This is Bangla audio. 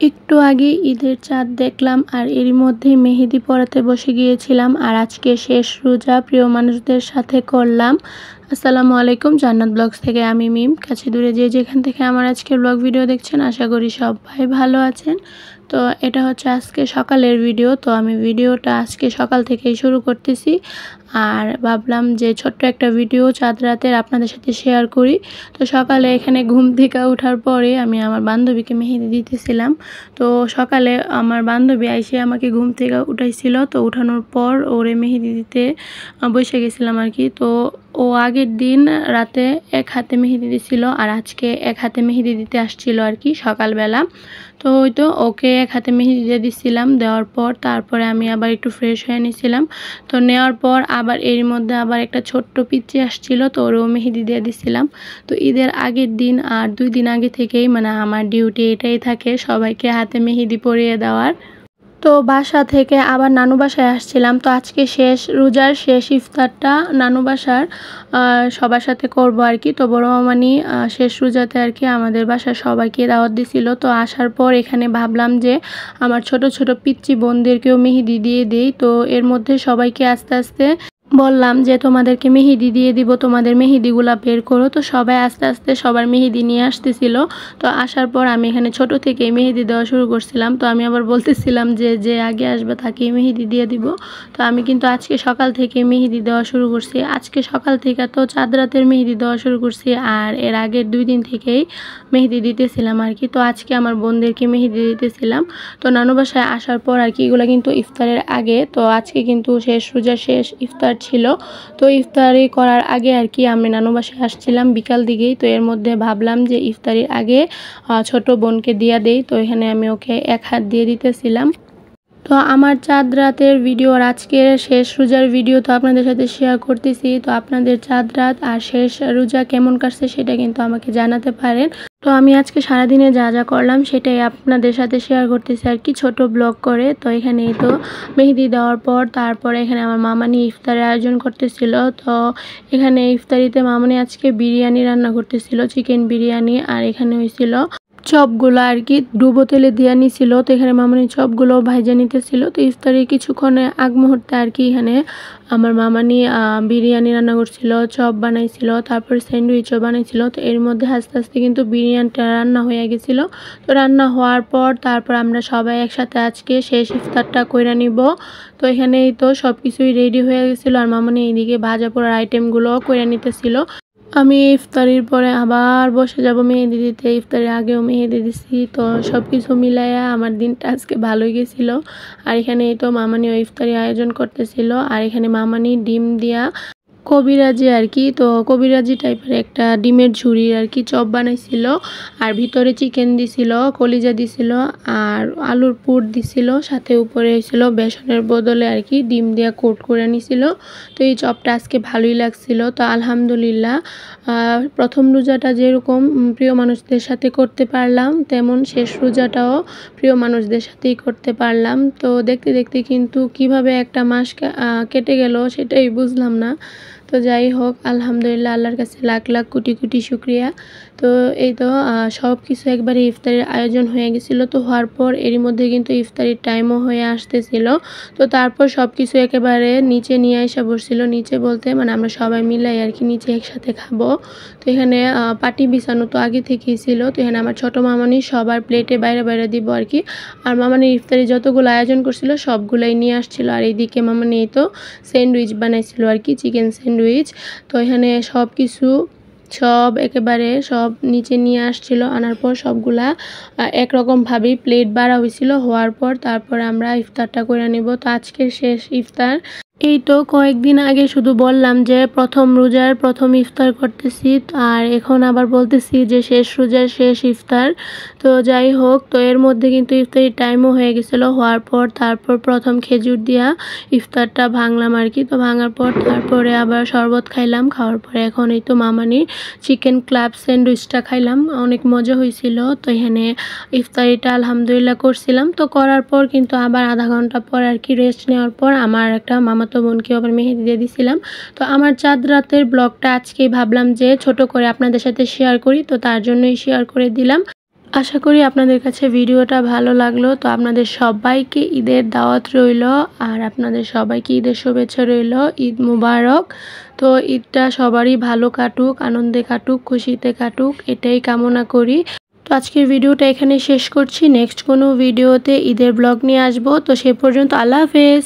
একটু আগে ঈদের চাঁদ দেখলাম আর এরই মধ্যে মেহেদি পরাতে বসে গিয়েছিলাম আর আজকে শেষ রোজা প্রিয় মানুষদের সাথে করলাম। আসসালামু আলাইকুম, জান্নাত ব্লগস থেকে আমি মিম। কাছে দূরে যে যেখান থেকে আমার আজকের ব্লগ ভিডিও দেখছেন আশা করি সবাই ভালো আছেন। তো এটা হচ্ছে আজকে সকালের ভিডিও। তো আমি ভিডিওটা আজকে সকাল থেকেই শুরু করতেছি আর ভাবলাম যে ছোট্ট একটা ভিডিও চাঁদ রাতের আপনাদের সাথে শেয়ার করি। তো সকালে এখানে ঘুম থেকে ওঠার পরে আমি আমার বান্ধবীকে মেহেদি দিতেছিলাম। তো সকালে আমার বান্ধবী আইসে আমাকে ঘুম থেকে উঠাইছিল। তো উঠানোর পর ওরে মেহেদি দিতে বসে গেছিলাম আর কি। তো ও আগের দিন রাতে এক হাতে মেহেদি দিছিল আর আজকে এক হাতে মেহেদি দিতে আসছিল আর কি সকালবেলা। তো ওই তো ওকে এক হাতে মেহেদি দিয়ে দিচ্ছিলাম, দেওয়ার পর তারপরে আমি আবার একটু ফ্রেশ হয়ে নিয়েছিলাম। তো নেওয়ার পর আবার এর মধ্যে আবার একটা ছোট্ট পিচ্চি আসছিল, তো ওরও মেহেদি দিয়ে দিচ্ছিলাম। তো ঈদের আগের দিন আর 2 দিন আগে থেকেই মানে আমার ডিউটি এটাই থাকে, সবাইকে হাতে মেহেদি পরিয়ে দেওয়ার। তো বাসা থেকে আবার নানু বাসায় আসছিলাম। তো আজকে শেষ রোজার শেষ ইফতারটা নানু বাসার সবার সাথে করব আর কি। তো বড় মামানি শেষ রোজাতে আর কি আমাদের বাসার সবাইকে দাওয়াত দিছিল। তো আসার পর এখানে ভাবলাম যে আমার ছোট ছোট পিচ্চি বোনদেরকেও মেহেদি দিয়ে দিই। তো এর মধ্যে সবাইকে আস্তে আস্তে বললাম যে তোমাদেরকে মেহেদি দিয়ে দিব, তোমাদের মেহেদিগুলা বের করো। তো সবাই আস্তে আস্তে সবার মেহেদি নিয়ে আসতেছিল। তো আসার পর আমি এখানে ছোট থেকে মেহেদি দেওয়া শুরু করছিলাম। তো আমি আবার বলতেছিলাম যে যে আগে আসবে তাকে মেহেদি দিয়ে দিব। তো আমি কিন্তু আজকে সকাল থেকে মেহেদি দেওয়া শুরু করছি। আজকে সকাল থেকে তো চাঁদ রাতের মেহেদি দেওয়া শুরু করছি আর এর আগের 2 দিন থেকেই মেহেদি দিতেছিলাম আর কি। তো আজকে আমার বোনদেরকে মেহেদি দিতেছিলাম। তো নানু বাসায় আসার পর আর কি এগুলো কিন্তু ইফতারের আগে। তো আজকে কিন্তু শেষ রোজার শেষ ইফতার ছিল। তো ইফতারি করার আগে আর কি আমি নানু বাসায় আসছিলাম বিকাল দিকেই। তো এর মধ্যে ভাবলাম যে ইফতারির আগে ছোট বোনকে দিয়ে দেই। তো এখানে আমি ওকে এক হাত দিয়ে দিতেছিলাম। তো আমার চাঁদ রাতের ভিডিও আর আজকের শেষ রোজার ভিডিও তো আপনাদের সাথে শেয়ার করতেছি। তো আপনাদের চাঁদ রাত আর শেষ রোজা কেমন কাটছে সেটা কিন্তু আমাকে জানাতে পারেন। তো আমি আজকে সারাদিনে যা যা করলাম সেটাই আপনাদের সাথে শেয়ার করতেছি আর কি, ছোট ব্লগ করে। তো এখানে তো মেহেদি দেওয়ার পর তারপরে এখানে আমার মামানি ইফতারের আয়োজন করতেছিল। তো এখানে ইফতারিতে মামানি আজকে বিরিয়ানি রান্না করতেছিল, চিকেন বিরিয়ানি। আর এখানে হয়েছিল চপগুলো আর কি ডুবো তেলে দিয়ে নিছিল। তো এখানে মামানি চপগুলো ভাইজা নিতেছিল। তো ইফতারি কিছুক্ষণে আগ মুহূর্তে আর কি এখানে আমার মামানি বিরিয়ানি রান্না করছিল, চপ বানাইছিল, তারপর স্যান্ডউইচও বানাইছিল। তো এর মধ্যে আস্তে আস্তে কিন্তু বিরিয়ানিটা রান্না হয়ে গেছিলো। তো রান্না হওয়ার পর তারপর আমরা সবাই একসাথে আজকে শেষ ইফতারটা কইরা নিব। তো এখানেই তো সব কিছুই রেডি হয়ে গেছিলো আর মামানি এইদিকে ভাজা পোড়ার আইটেমগুলো কইরা নিতেছিল। আমি ইফতারির পরে আবার বসে যাব মেহেদি দিতে। ইফতারের আগেও মেহেদি দিছি। তো সব কিছু মিলাইয়া আমার দিনটা আজকে ভালোই গেছিলো। আর এখানে তো মামানি ইফতারি আয়োজন করতেছিল আর এখানে মামানি ডিম দিয়া কবিরাজি আর কি। তো কবিরাজি টাইপের একটা ডিমের ঝুড়ি আর কি চপ বানাইছিল আর ভিতরে চিকেন দিছিল, কলিজা দিছিল আর আলুর পুর দিছিল, সাথে উপরে হয়েছিল বেসনের বদলে আর কি ডিম দিয়া কোট করে নিছিল। তো এই চপটা আজকে ভালোই লাগছিল। তো আলহামদুলিল্লাহ প্রথম রোজাটা যেরকম প্রিয় মানুষদের সাথে করতে পারলাম তেমন শেষ রোজাটাও প্রিয় মানুষদের সাথেই করতে পারলাম। তো দেখতে দেখতে কিন্তু কিভাবে একটা মাস কেটে গেল সেটাই বুঝলাম না। তো যাই হোক আলহামদুলিল্লাহ, আল্লাহর কাছে লাখ লাখ কোটি কোটি শুকরিয়া। তো এই তো সব কিছু একবারে ইফতারের আয়োজন হয়ে গেছিলো। তো হওয়ার পর এরই মধ্যে কিন্তু ইফতারির টাইমও হয়ে আসতেছিল। তো তারপর সব কিছু একেবারে নিচে নিয়ে এসে বসছিল। নিচে বলতে মানে আমরা সবাই মিলাই আর কি নিচে একসাথে খাবো। তো এখানে পাটি বিছানো তো আগে থেকেই ছিল। তো এখানে আমার ছোটো মামানি সবার প্লেটে বাইরে বাইরে দিব আর কি। আর মামানি ইফতারি যতগুলো আয়োজন করছিল সবগুলাই নিয়ে আসছিল। আর এইদিকে মামানি তো স্যান্ডউইচ বানাইছিল আর কি, চিকেন স্যান্ডউইচ। তো এখানে সব কিছু সব একেবারে সব নিচে নিয়ে আসছিল। আনার পর সবগুলা একরকমভাবেই প্লেট বাড়া হয়েছিল। হওয়ার পর তারপরে আমরা ইফতারটা করে নেব। তো আজকের শেষ ইফতার। এই তো কয়েকদিন আগে শুধু বললাম যে প্রথম রোজার প্রথম ইফতার করতেছি আর এখন আবার বলতেছি যে শেষ রোজার শেষ ইফতার। তো যাই হোক, তো এর মধ্যে কিন্তু ইফতারির টাইমও হয়ে গেছিলো। হওয়ার পর তারপর প্রথম খেজুর দিয়া ইফতারটা ভাঙলাম আর কি। তো ভাঙার পর তারপরে আবার শরবত খাইলাম। খাওয়ার পরে এখন এই তো মামানির চিকেন ক্লাব স্যান্ডউইচটা খাইলাম, অনেক মজা হয়েছিল। তো এখানে ইফতারিটা আলহামদুলিল্লাহ করছিলাম। তো করার পর কিন্তু আবার আধা ঘন্টা পর আর কি রেস্ট নেওয়ার পর আমার একটা মামাতো বোনকে আবার মেহেদি দিয়ে দিছিলাম। তো আমার চাঁদ রাতের ব্লগটা আজকেই ভাবলাম যে ছোট করে আপনাদের সাথে শেয়ার করি, তো তার জন্যই শেয়ার করে দিলাম। আশা করি আপনাদের কাছে ভিডিওটা ভালো লাগলো। তো আপনাদের সবাইকে ঈদের দাওয়াত রইল আর আপনাদের সবাইকে ঈদের শুভেচ্ছা রইল। ঈদ মুবারক। তো ঈদটা সবারই ভালো কাটুক, আনন্দে কাটুক, খুশিতে কাটুক, এটাই কামনা করি। তো আজকের ভিডিওটা এখানে শেষ করছি। নেক্সট কোনো ভিডিওতে ঈদের ব্লগ নিয়ে আসবো। তো সে পর্যন্ত আল্লাহ হাফেজ।